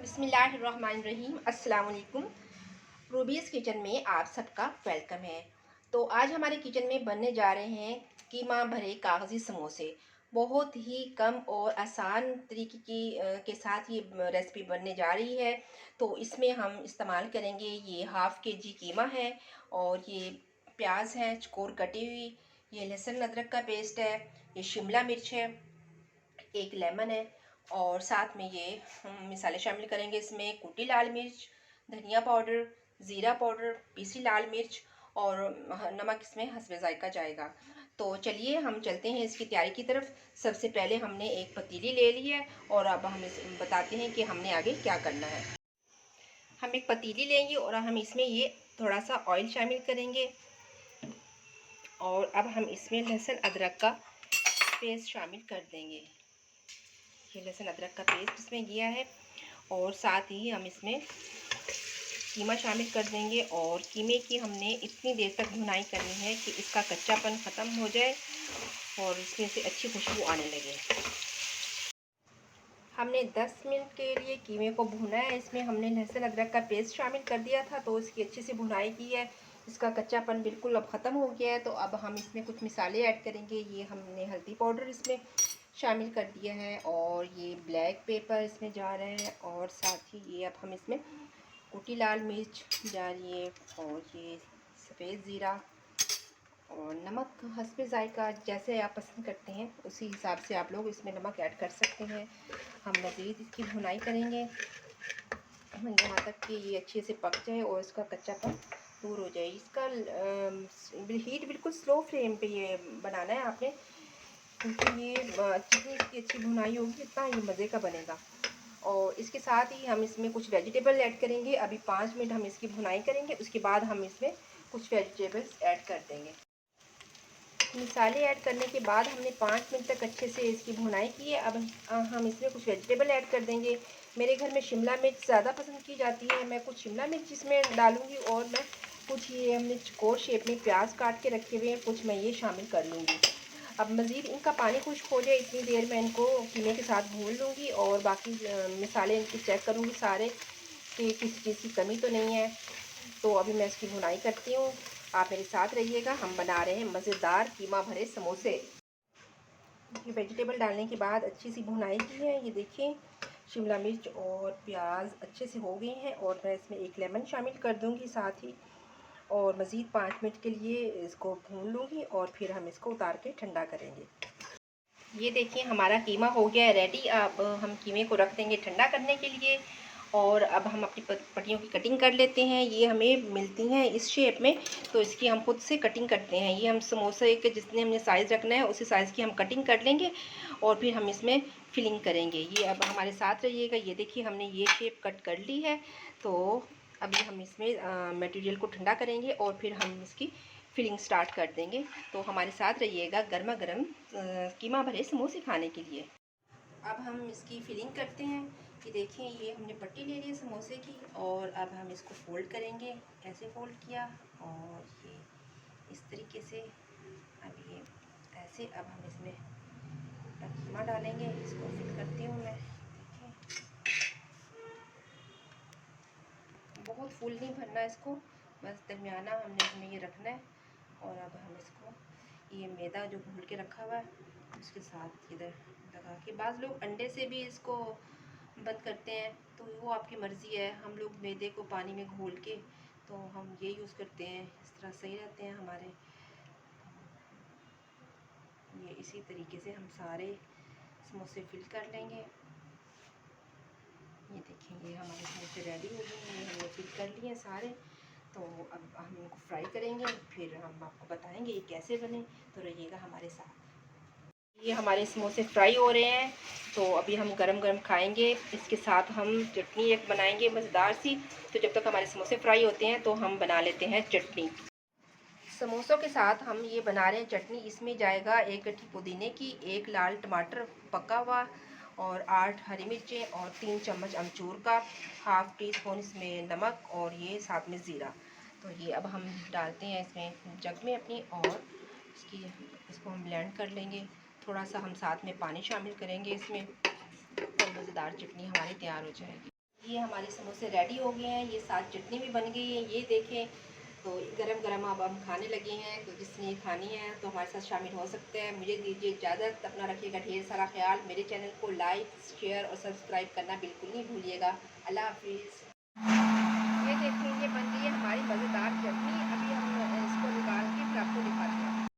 बिस्मिल्लाहिर्रहमानिर्रहीम। अस्सलाम वालेकुम। रूबीज़ किचन में आप सबका वेलकम है। तो आज हमारे किचन में बनने जा रहे हैं कीमा भरे कागज़ी समोसे। बहुत ही कम और आसान तरीके के साथ ये रेसिपी बनने जा रही है। तो इसमें हम इस्तेमाल करेंगे ये हाफ़ केजी कीमा है, और ये प्याज है चकोर कटी हुई, ये लहसुन अदरक का पेस्ट है, ये शिमला मिर्च है, एक लेमन है, और साथ में ये मिसाले शामिल करेंगे इसमें कुटी लाल मिर्च, धनिया पाउडर, ज़ीरा पाउडर, पीसी लाल मिर्च, और नमक इसमें हस्बे ज़ायका जाएगा। तो चलिए हम चलते हैं इसकी तैयारी की तरफ। सबसे पहले हमने एक पतीली ले ली है, और अब हम इस बताते हैं कि हमने आगे क्या करना है। हम एक पतीली लेंगे और हम इसमें ये थोड़ा सा ऑयल शामिल करेंगे, और अब हम इसमें लहसुन अदरक का पेस्ट शामिल कर देंगे। ये लहसुन अदरक का पेस्ट इसमें किया है, और साथ ही हम इसमें कीमा शामिल कर देंगे। और कीमे की हमने इतनी देर तक भुनाई करनी है कि इसका कच्चापन ख़त्म हो जाए और इसमें से अच्छी खुशबू आने लगे। हमने 10 मिनट के लिए कीमे को भुना है। इसमें हमने लहसुन अदरक का पेस्ट शामिल कर दिया था, तो इसकी अच्छी से भुनाई की है। इसका कच्चापन बिल्कुल अब ख़त्म हो गया है। तो अब हम इसमें कुछ मिसाले ऐड करेंगे। ये हमने हल्दी पाउडर इसमें शामिल कर दिया है, और ये ब्लैक पेपर इसमें जा रहे हैं, और साथ ही ये अब हम इसमें कुटी लाल मिर्च जा रही है, और ये सफ़ेद ज़ीरा, और नमक हस्बे ज़ायका जैसे आप पसंद करते हैं उसी हिसाब से आप लोग इसमें नमक ऐड कर सकते हैं। हम मज़ीद इसकी भुनाई करेंगे यहाँ तक कि ये अच्छे से पक जाए और इसका कच्चापन दूर हो जाए। इसका हीट बिल्कुल स्लो फ्लेम पे ये बनाना है आपने, क्योंकि ये जितनी इसकी अच्छी भुनाई होगी उतना ये मज़े का बनेगा। और इसके साथ ही हम इसमें कुछ वेजिटेबल ऐड करेंगे। अभी 5 मिनट हम इसकी भुनाई करेंगे, उसके बाद हम इसमें कुछ वेजिटेबल्स ऐड कर देंगे। मिसाले ऐड करने के बाद हमने 5 मिनट तक अच्छे से इसकी भुनाई की है। अब हम इसमें कुछ वेजिटेबल ऐड कर देंगे। मेरे घर में शिमला मिर्च ज़्यादा पसंद की जाती है, मैं कुछ शिमला मिर्च इसमें डालूँगी, और मैं कुछ ये हमने चौकोर शेप में प्याज काट के रखे हुए हैं, कुछ मैं ये शामिल कर लूँगी। अब मज़ीद इनका पानी खुश्क हो जाए इतनी देर मैं इनको कीमे के साथ भून लूँगी, और बाकी मिसाले इनकी चेक करूँगी सारे कि किसी चीज़ की कमी तो नहीं है। तो अभी मैं इसकी भुनाई करती हूँ, आप मेरे साथ रहिएगा। हम बना रहे हैं मज़ेदार कीमा भरे समोसे। ये वेजिटेबल डालने के बाद अच्छी सी भुनाई की है। ये देखिए शिमला मिर्च और प्याज अच्छे से हो गए हैं, और मैं इसमें एक लेमन शामिल कर दूँगी साथ ही, और मज़ीद 5 मिनट के लिए इसको भून लूँगी, और फिर हम इसको उतार के ठंडा करेंगे। ये देखिए हमारा कीमा हो गया है रेडी। अब हम कीमे को रख देंगे ठंडा करने के लिए, और अब हम अपनी पट्टियों की कटिंग कर लेते हैं। ये हमें मिलती हैं इस शेप में, तो इसकी हम खुद से कटिंग करते हैं। ये हम समोसे के जितने हमने साइज़ रखना है उसी साइज़ की हम कटिंग कर लेंगे, और फिर हम इसमें फिलिंग करेंगे। ये अब हमारे साथ रहिएगा। ये देखिए हमने ये शेप कट कर ली है। तो अभी हम इसमें मटेरियल को ठंडा करेंगे, और फिर हम इसकी फिलिंग स्टार्ट कर देंगे। तो हमारे साथ रहिएगा गर्मा गर्म कीमा भरे समोसे खाने के लिए। अब हम इसकी फिलिंग करते हैं। कि देखिए ये हमने पट्टी ले ली है समोसे की, और अब हम इसको फोल्ड करेंगे। ऐसे फोल्ड किया, और ये इस तरीके से। अब ये ऐसे अब हम इसमें कीमा डालेंगे। इसको फिल करती हूँ मैं। देखिए बहुत फुल नहीं भरना इसको, बस दरमियाना हमने इसमें ये रखना है। और अब हम इसको ये मैदा जो घोल के रखा हुआ है उसके साथ इधर लगा के, बाज़ लोग अंडे से भी इसको बंद करते हैं, तो वो आपकी मर्ज़ी है। हम लोग मैदे को पानी में घोल के तो हम ये यूज़ करते हैं, इस तरह सही रहते हैं हमारे। ये इसी तरीके से हम सारे समोसे फिल कर लेंगे। ये देखें ये हमारे समोसे रेडी हो गए हैं, ये हमने फिल कर लिए सारे। तो अब हम इनको फ्राई करेंगे, फिर हम आपको बताएंगे ये कैसे बने। तो रहिएगा हमारे साथ। ये हमारे समोसे फ्राई हो रहे हैं, तो अभी हम गरम गरम खाएंगे। इसके साथ हम चटनी एक बनाएंगे मज़ेदार सी। तो जब तक हमारे समोसे फ्राई होते हैं तो हम बना लेते हैं चटनी। समोसों के साथ हम ये बना रहे हैं चटनी। इसमें जाएगा 1 गट्ठी पुदीने की, 1 लाल टमाटर पका हुआ, और 8 हरी मिर्चें, और 3 चम्मच अमचूर का, हाफ़ टी स्पून इसमें नमक, और ये साथ में ज़ीरा। तो ये अब हम डालते हैं इसमें जग में अपनी, और इसको हम ब्लेंड कर लेंगे। थोड़ा सा हम साथ में पानी शामिल करेंगे इसमें, तो मज़ेदार चटनी हमारी तैयार हो जाएगी। ये हमारे समोसे रेडी हो गए हैं, ये साथ चटनी भी बन गई है, ये देखें। तो गरम गरम अब हम खाने लगे हैं, तो जिसने ये खानी है तो हमारे साथ शामिल हो सकते हैं। मुझे दीजिए इजाज़त, अपना रखिएगा ढेर सारा ख्याल। मेरे चैनल को लाइक शेयर और सब्सक्राइब करना बिल्कुल नहीं भूलिएगा। अल्लाह हाफिज़।